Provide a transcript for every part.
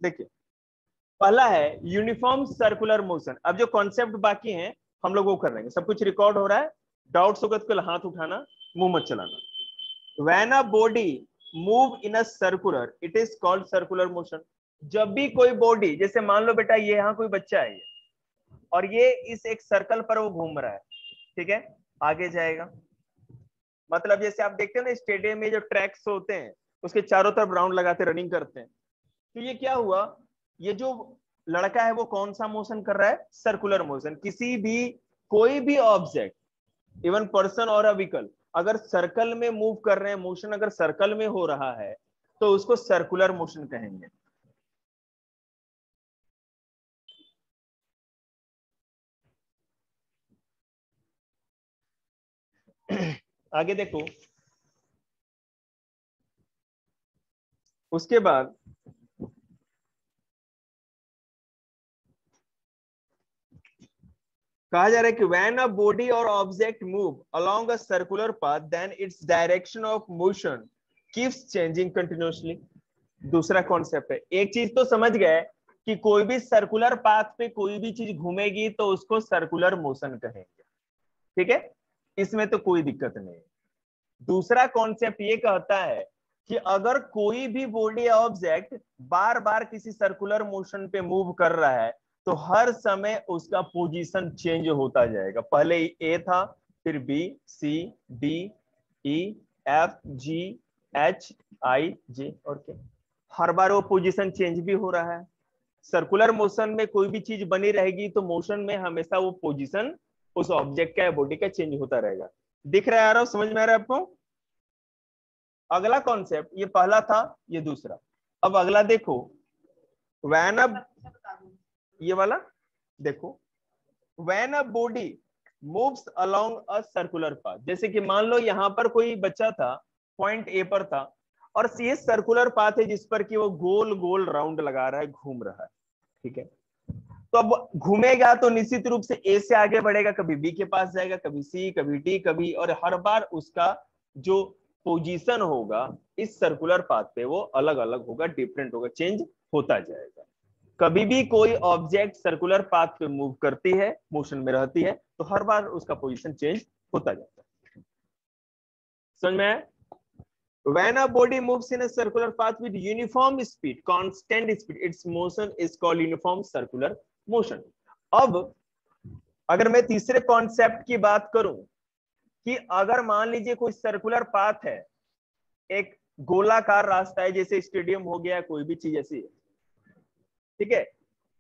देखिए पहला है यूनिफॉर्म सर्कुलर मोशन। अब जो कॉन्सेप्ट बाकी हैं हम लोग वो कर रहे हैं, सब कुछ रिकॉर्ड हो रहा है। डाउट्स होगा तो हाथ उठाना, मुंह मत चलाना। When a body move in a circular it is called circular motion. जब भी कोई बॉडी, जैसे मान लो बेटा ये यहाँ कोई बच्चा है और ये इस एक सर्कल पर वो घूम रहा है, ठीक है, आगे जाएगा। मतलब जैसे आप देखते हैं ना स्टेडियम में जो ट्रैक्स होते हैं उसके चारों तरफ राउंड लगाते रनिंग करते हैं, तो ये क्या हुआ, ये जो लड़का है वो कौन सा मोशन कर रहा है, सर्कुलर मोशन। किसी भी कोई भी ऑब्जेक्ट, इवन पर्सन और अ व्हीकल, अगर सर्कल में मूव कर रहे हैं, मोशन अगर सर्कल में हो रहा है तो उसको सर्कुलर मोशन कहेंगे। आगे देखो, उसके बाद कहा जा रहा है कि व्हेन अ बॉडी और object move along a circular path then its direction of motion keeps changing continuously. दूसरा कॉन्सेप्ट है, एक चीज तो समझ गए कि कोई भी सर्कुलर पाथ पे कोई भी चीज घूमेगी तो उसको सर्कुलर मोशन कहेंगे, ठीक है, इसमें तो कोई दिक्कत नहीं है। दूसरा कॉन्सेप्ट ये कहता है कि अगर कोई भी बॉडी ऑब्जेक्ट बार बार किसी सर्कुलर मोशन पे मूव कर रहा है तो हर समय उसका पोजीशन चेंज होता जाएगा। पहले ए था, फिर B, C, D, E, F, जी, एच, आई, जे और के। हर बार वो पोजीशन चेंज भी हो रहा है। सर्कुलर मोशन में कोई भी चीज बनी रहेगी तो मोशन में हमेशा वो पोजीशन उस ऑब्जेक्ट का या बॉडी का चेंज होता रहेगा। दिख रहा है यार, समझ में आ रहा है आपको? अगला कॉन्सेप्ट, ये पहला था, ये दूसरा। अब अगला देखो, व्हेन अ, ये वाला देखो, when a body moves along a circular path. जैसे कि मान लो यहां पर कोई बच्चा था, पॉइंट ए पर था, और ये सर्कुलर पाथ है जिस पर कि वो गोल गोल राउंड लगा रहा है, घूम रहा है, ठीक है। तो अब घूमेगा तो निश्चित रूप से ए से आगे बढ़ेगा, कभी बी के पास जाएगा, कभी सी, कभी डी, कभी, और हर बार उसका जो पोजीशन होगा इस सर्कुलर पाथ पे वो अलग अलग होगा, डिफरेंट होगा, चेंज होता जाएगा। कभी भी कोई ऑब्जेक्ट सर्कुलर पाथ पे मूव करती है, मोशन में रहती है, तो हर बार उसका पोजीशन चेंज होता जाता है। समझ में आया? When a body moves in a circular path with uniform speed, constant speed, its motion is called uniform circular motion. अब अगर मैं तीसरे कॉन्सेप्ट की बात करूं कि अगर मान लीजिए कोई सर्कुलर पाथ है, एक गोलाकार रास्ता है, जैसे स्टेडियम हो गया, कोई भी चीज ऐसी है, ठीक है,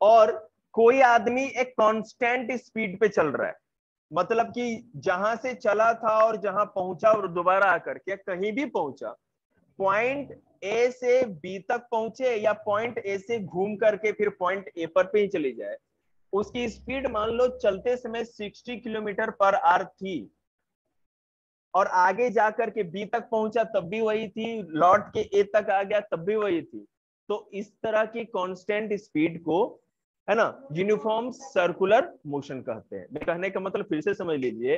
और कोई आदमी एक कांस्टेंट स्पीड पे चल रहा है, मतलब कि जहां से चला था और जहां पहुंचा और दोबारा आकर के कहीं भी पहुंचा, पॉइंट ए से बी तक पहुंचे या पॉइंट ए से घूम करके फिर पॉइंट ए पर पे ही चली जाए, उसकी स्पीड मान लो चलते समय 60 किलोमीटर पर आवर थी, और आगे जाकर के बी तक पहुंचा तब भी वही थी, लौट के ए तक आ गया तब भी वही थी, तो इस तरह की कांस्टेंट स्पीड को, है ना, यूनिफॉर्म सर्कुलर मोशन कहते हैं। मैं कहने का मतलब फिर से समझ लीजिए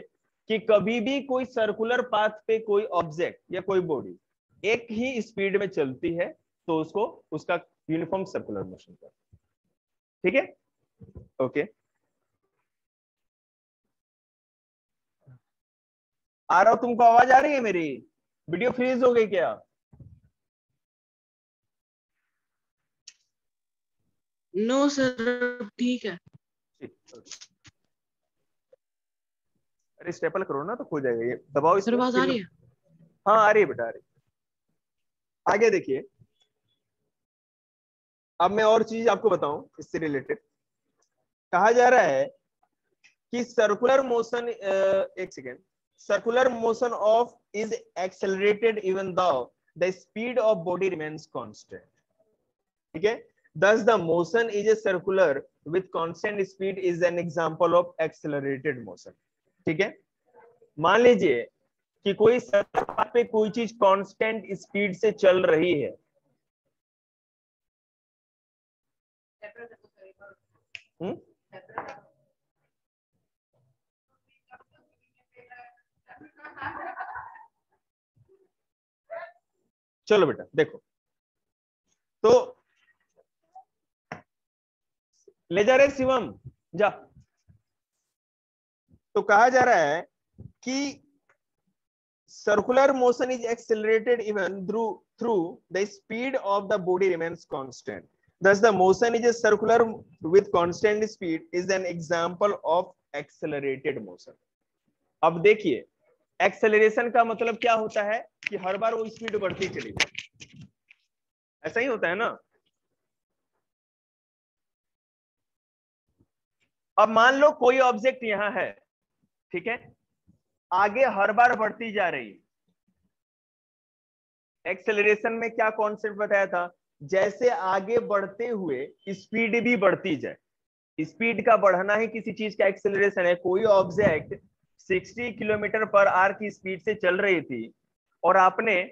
कि कभी भी कोई सर्कुलर पाथ पे कोई ऑब्जेक्ट या कोई बॉडी एक ही स्पीड में चलती है तो उसको उसका यूनिफॉर्म सर्कुलर मोशन कहते हैं, ठीक है, ओके। आ रहा हूं, तुमको आवाज आ रही है मेरी? वीडियो फ्रीज हो गई क्या? नो सर, ठीक है। अरे स्टेपल करो ना तो खो जाएगा, ये दबाओ सर इसको आवाज आ फिर। रही है? हाँ आ रही है बेटा, आ रही है। आगे देखिए, अब मैं और चीज आपको बताऊं इससे रिलेटेड। कहा जा रहा है कि सर्कुलर मोशन, एक second, circular motion of is accelerated even though the speed of body remains constant, ठीक है। thus the motion is a circular with constant speed is an example of accelerated motion, ठीक है। मान लीजिए कि कोई circular पे कोई चीज कांस्टेंट स्पीड से चल रही है, हुँ? चलो बेटा देखो, तो ले जा रहे शिवम, जा। तो कहा जा रहा है कि circular motion is accelerated even through the speed of the body remains constant, thus the motion is a circular with constant speed is an example of accelerated motion। अब देखिए एक्सेलरेशन का मतलब क्या होता है कि हर बार वो स्पीड बढ़ती चली जाए, ऐसा ही होता है ना। अब मान लो कोई ऑब्जेक्ट यहां है, ठीक है, आगे हर बार बढ़ती जा रही है। एक्सेलरेशन में क्या कॉन्सेप्ट बताया था, जैसे आगे बढ़ते हुए स्पीड भी बढ़ती जाए, स्पीड का बढ़ना ही किसी चीज का एक्सेलरेशन है। कोई ऑब्जेक्ट 60 किलोमीटर पर आवर की स्पीड से चल रही थी और आपने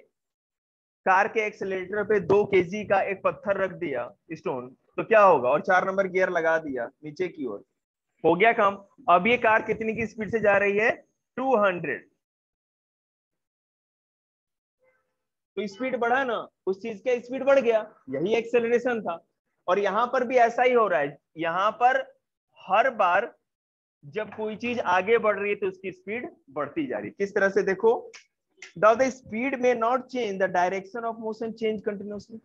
कार के एक्सेलरेटर पे 2 kg का एक पत्थर रख दिया, स्टोन, तो क्या होगा, और 4 नंबर गियर लगा दिया नीचे की ओर, हो गया काम। अब ये कार कितनी की स्पीड से जा रही है, 200, तो स्पीड बढ़ा ना, उस चीज का स्पीड बढ़ गया, यही एक्सेलरेशन था। और यहां पर भी ऐसा ही हो रहा है, यहां पर हर बार जब कोई चीज आगे बढ़ रही है तो उसकी स्पीड बढ़ती जा रही है। किस तरह से देखो, द स्पीड में not change, the direction of motion change continuously.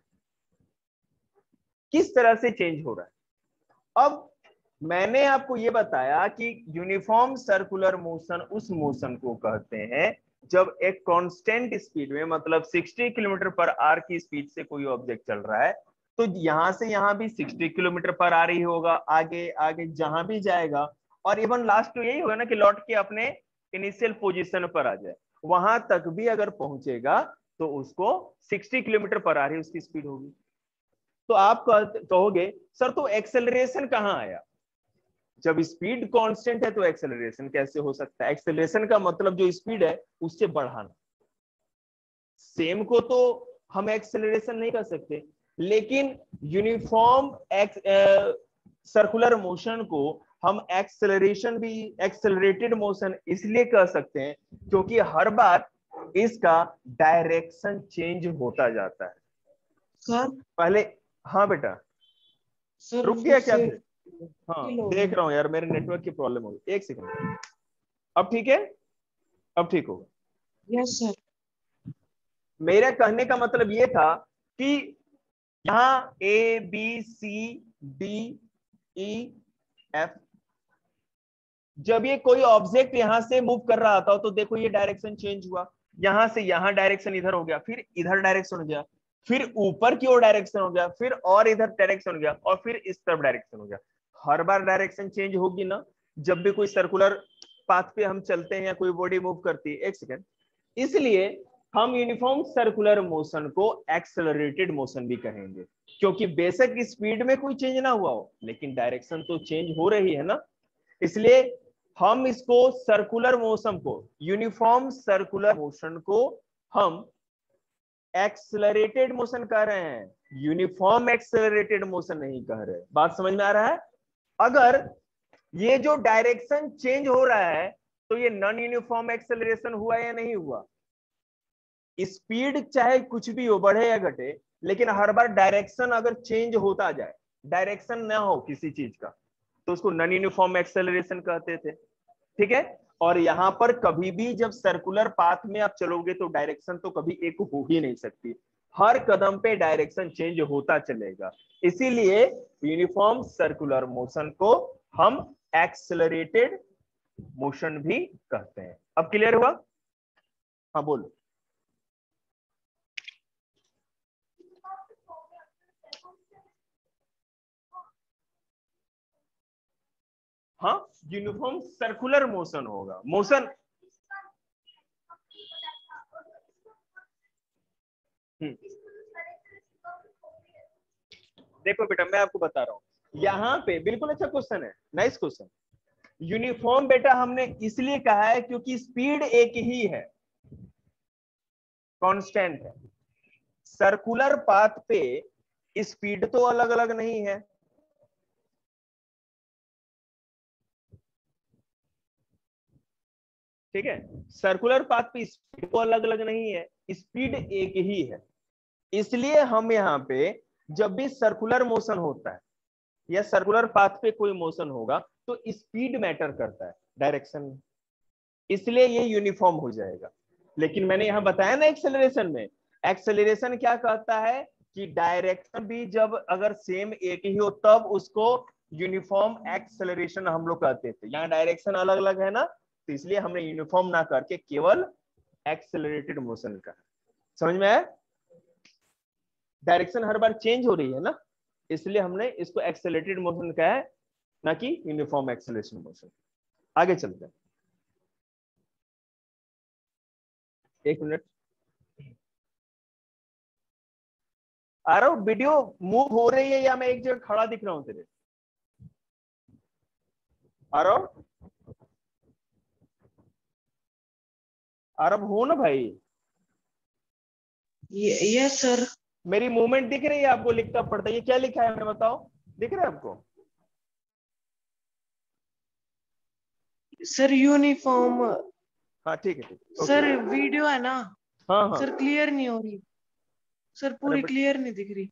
किस तरह से चेंज हो रहा है। अब मैंने आपको यह बताया कि यूनिफॉर्म सर्कुलर मोशन उस मोशन को कहते हैं जब एक कांस्टेंट स्पीड में, मतलब 60 किलोमीटर पर आवर की स्पीड से कोई ऑब्जेक्ट चल रहा है, तो यहां से यहां भी 60 किलोमीटर पर आवर ही होगा, आगे आगे जहां भी जाएगा, और इवन लास्ट तो यही होगा ना कि लौट के अपने इनिशियल पोजीशन पर आ जाए, वहां तक भी अगर पहुंचेगा तो उसको 60 किलोमीटर पर आवर ही उसकी स्पीड होगी। तो आप कहोगे सर तो एक्सेलरेशन कहां आया, जब स्पीड कांस्टेंट है तो एक्सेलरेशन कैसे हो सकता है। एक्सेलरेशन का मतलब जो स्पीड है उससे बढ़ाना, सेम को तो हम एक्सेलरेशन नहीं कर सकते, लेकिन यूनिफॉर्म सर्कुलर मोशन को हम एक्सेलरेशन भी, एक्सेलरेटेड मोशन इसलिए कह सकते हैं क्योंकि हर बार इसका डायरेक्शन चेंज होता जाता है। सर पहले, हाँ बेटा, सर रुक गया क्या से फिर? हाँ देख रहा हूँ यार, मेरे नेटवर्क की प्रॉब्लम हो गई, एक सेकंड। अब ठीक है, अब ठीक होगा। Yes sir. मेरा कहने का मतलब ये था कि यहां A B C D E F, जब ये कोई ऑब्जेक्ट यहां से मूव कर रहा था तो देखो ये डायरेक्शन चेंज हुआ, यहां से यहां डायरेक्शन इधर हो गया, फिर इधर डायरेक्शन हो गया, फिर ऊपर की ओर डायरेक्शन हो गया, फिर और इधर डायरेक्शन हो गया, और फिर इस तरफ डायरेक्शन हो गया। हर बार डायरेक्शन चेंज होगी ना जब भी कोई सर्कुलर पाथ पे हम चलते हैं या कोई बॉडी मूव करती है। एक सेकेंड, इसलिए हम यूनिफॉर्म सर्कुलर मोशन को एक्सेलरेटेड मोशन भी कहेंगे, क्योंकि बेशक स्पीड में कोई चेंज ना हुआ हो लेकिन डायरेक्शन तो चेंज हो रही है ना, इसलिए हम इसको सर्कुलर मोशन को, यूनिफॉर्म सर्कुलर मोशन को हम एक्सेलरेटेड मोशन कह रहे हैं, यूनिफॉर्म एक्सेलरेटेड मोशन नहीं कह रहे। बात समझ में आ रहा है। अगर ये जो डायरेक्शन चेंज हो रहा है तो ये नॉन यूनिफॉर्म एक्सेलरेशन हुआ या नहीं हुआ। स्पीड चाहे कुछ भी हो, बढ़े या घटे, लेकिन हर बार डायरेक्शन अगर चेंज होता जाए, डायरेक्शन ना हो किसी चीज का, तो उसको नॉन यूनिफॉर्म एक्सेलरेशन कहते थे। ठीक है, और यहां पर कभी भी जब सर्कुलर पाथ में आप चलोगे तो डायरेक्शन तो कभी एक हो ही नहीं सकती, हर कदम पे डायरेक्शन चेंज होता चलेगा, इसीलिए यूनिफॉर्म सर्कुलर मोशन को हम एक्सेलरेटेड मोशन भी कहते हैं। अब क्लियर हुआ? हाँ बोलो। हाँ, यूनिफॉर्म सर्कुलर मोशन होगा, मोशन देखो बेटा मैं आपको बता रहा हूं, यहाँ पे बिल्कुल अच्छा क्वेश्चन है, नाइस क्वेश्चन। यूनिफॉर्म बेटा हमने इसलिए कहा है क्योंकि स्पीड एक ही है, कांस्टेंट है। सर्कुलर पाथ पे स्पीड तो अलग अलग नहीं है, ठीक है, सर्कुलर पाथ पे स्पीड तो अलग अलग नहीं है, स्पीड एक ही है। इसलिए हम यहाँ पे जब भी सर्कुलर मोशन होता है या सर्कुलर पाथ पे कोई मोशन होगा तो स्पीड मैटर करता है डायरेक्शन में, इसलिए ये यूनिफॉर्म हो जाएगा। लेकिन मैंने यहां बताया ना एक्सेलरेशन में, एक्सेलरेशन क्या कहता है कि डायरेक्शन भी जब अगर सेम एक ही हो तब उसको यूनिफॉर्म एक्सेलरेशन हम लोग कहते थे। यहाँ डायरेक्शन अलग अलग है ना, तो इसलिए हमने यूनिफॉर्म ना करके केवल एक्सेलरेटेड मोशन का। समझ में आया? डायरेक्शन हर बार चेंज हो रही है ना, इसलिए हमने इसको एक्सेलरेटेड मोशन कहा है, ना कि यूनिफॉर्म एक्सेलरेशन मोशन। आगे चलते हैं, एक मिनट आ रहा हूँ। वीडियो मूव हो रही है या मैं एक जगह खड़ा दिख रहा हूँ तेरे? आ रहा हूँ? आ रहा हो ना भाई? Yes sir. मेरी मूवमेंट दिख रही है आपको? लिखता पढ़ता ये क्या लिखा है मैं बताओ, दिख रहा है आपको? Sir uniform. हाँ ठीक है, ठीक है, सर ओके। वीडियो है ना हाँ हाँ। सर, क्लियर नहीं हो रही सर, अरे पूरी बट क्लियर नहीं दिख रही।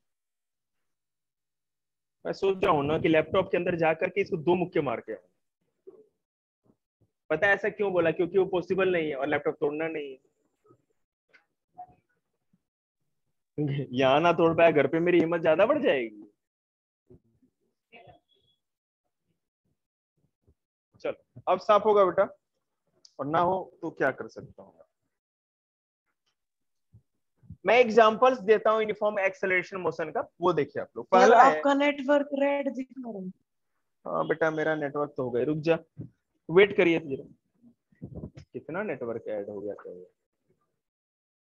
मैं सोच रहा हूँ ना कि लैपटॉप के अंदर जाकर के इसको दो मुक्के मार के आऊं। पता है ऐसा क्यों बोला? क्योंकि वो पॉसिबल नहीं है और लैपटॉप तोड़ना नहीं है। यहाँ ना तोड़ पाया, घर पे मेरी हिम्मत ज्यादा बढ़ जाएगी। चलो अब साफ होगा बेटा, और ना हो तो क्या कर सकता हूँ। मैं एग्जांपल्स देता हूँ यूनिफॉर्म एक्सेलरेशन मोशन का, वो देखिए आप लोग। सर पहला है, आपका नेटवर्क रेड दिख रहा है। हाँ बेटा मेरा नेटवर्क तो हो गया, रुक जा, वेट करिए जरा। कितना नेटवर्क ऐड हो गया था?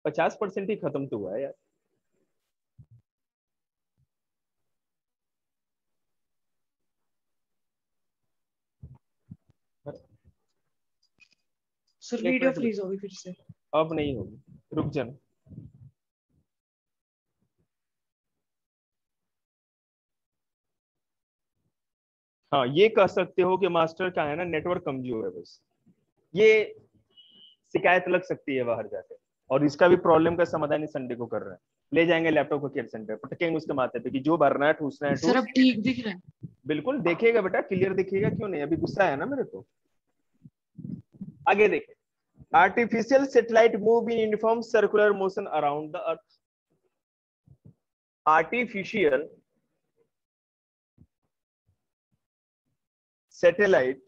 50% ही खत्म तो हुआ है यार। सर एक वीडियो मिनट रुक, फ्रीज होगी फिर से। अब नहीं होगी, रुक जाना। हाँ ये कह सकते हो कि मास्टर का है ना नेटवर्क कमजोर है बस, ये शिकायत लग सकती है बाहर जाकर। और इसका भी प्रॉब्लम का समाधान इस संडे को कर रहे हैं, ले जाएंगे लैपटॉप को केयर सेंटर, पटकेंगे उसके माथे पे कि जो भरना है ठूसना है सर ठूस। अब ठीक दिख रहा है। बिल्कुल देखेगा बेटा, क्लियर दिखेगा, क्यों नहीं? अभी गुस्सा है ना मेरे को। आगे देखिए, artificial satellite move in uniform circular motion around the earth. Artificial satellite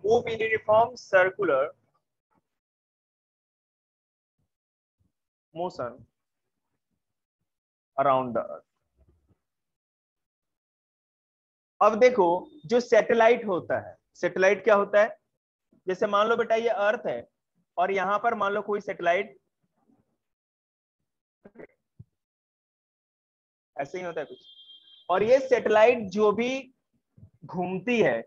move in uniform circular motion around the earth. अब देखो, जो सैटेलाइट होता है, सैटेलाइट क्या होता है? जैसे मान लो बेटा ये अर्थ है और यहां पर मान लो कोई सैटेलाइट, ऐसे ही होता है कुछ, और ये सैटेलाइट जो भी घूमती है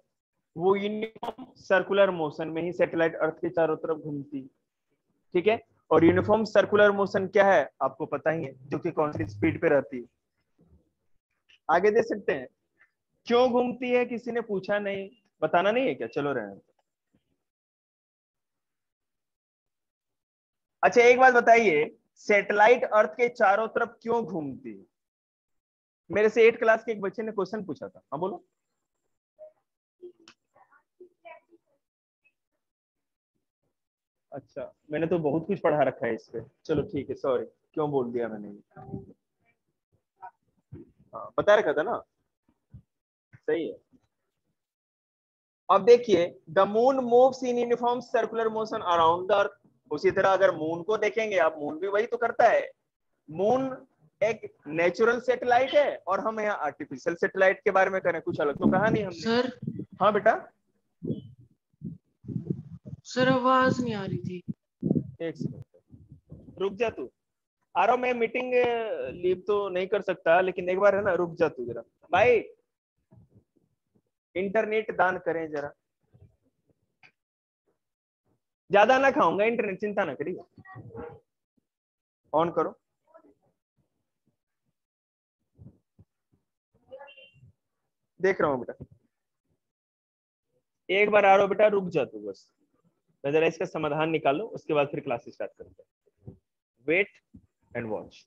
वो यूनिफॉर्म सर्कुलर मोशन में ही सैटेलाइट अर्थ के चारों तरफ घूमती है, ठीक है? और यूनिफॉर्म सर्कुलर मोशन क्या है आपको पता ही है, जो कि कौन सी स्पीड पे रहती है। आगे दे सकते हैं, क्यों घूमती है किसी ने पूछा नहीं, बताना नहीं है क्या? चलो रहने। अच्छा एक बात बताइए, सैटेलाइट अर्थ के चारों तरफ क्यों घूमती है? मेरे से 8 क्लास के एक बच्चे ने क्वेश्चन पूछा था, हाँ बोलो। अच्छा मैंने तो बहुत कुछ पढ़ा रखा है इस पे, चलो ठीक है, सॉरी क्यों बोल दिया मैंने। हाँ बता रखा था ना, सही है। अब देखिए, the moon moves in uniform circular motion around the earth. उसी तरह अगर मून को देखेंगे आप, मून भी वही तो करता है। मून एक नेचुरल सैटेलाइट है और हम यहाँ आर्टिफिशियल सैटेलाइट के बारे में करें, कुछ अलग तो कहा नहीं हमने। सर हाँ बेटा, सर आवाज नहीं आ रही थी। एक सेकंड रुक जा तू। आ रहा हूं मैं, मीटिंग लीव तो नहीं कर सकता, लेकिन एक बार है ना रुक जा तू जरा भाई, इंटरनेट दान करें जरा। ज्यादा ना खाऊंगा इंटरनेट, चिंता ना करिए। ऑन करो। देख रहा हूँ बेटा, एक बार आ रहा बेटा, रुक जा तू बस, मैं जरा इसका समाधान निकालो, उसके बाद फिर क्लास स्टार्ट करते हैं। Wait and watch.